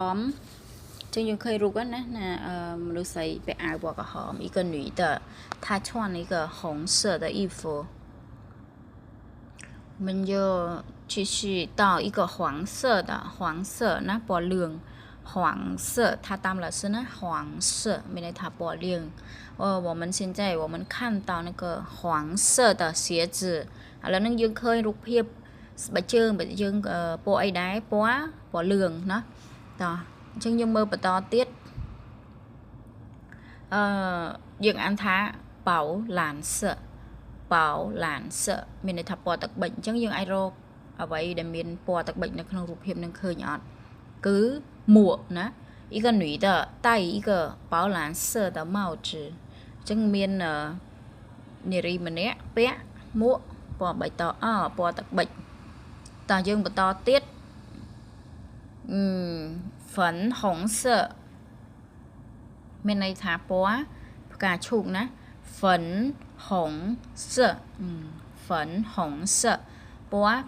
hóm chứ nhưng khơi rục á那មនុស្ស谁被爱过个好一个女的她穿了一个红色的衣服我们就继续到一个黄色的黄色นะปอเหลือง黄色它当了是呢黄色没得它ปอเหลือง我们现在我们看到那个黄色的鞋子แล้วនឹងយើងឃើញរូបភាពស្បែកជើងបើយើងពណ៌អីដែរពណ៌លឿងណាតោះអញ្ចឹងយើងមើលបន្តទៀតយើងអានថាបោឡានសើបោឡានសើមានន័យថាពណ៌ទឹកបិចអញ្ចឹងយើងអាចរកអ្វីដែលមានពណ៌ទឹកបិចនៅក្នុងរូបភាពនឹងឃើញអត់គឺមួកណា一个女的戴一个宝蓝色的帽子អញ្ចឹងមាននារីម្នាក់ពាក់មួកពណ៌បៃតងពណ៌ទឹកបិចតោះយើងបន្តទៀត粉红色មានន័យថាពណ៌ផ្កាឈូកណា粉红色粉红色ពណ៌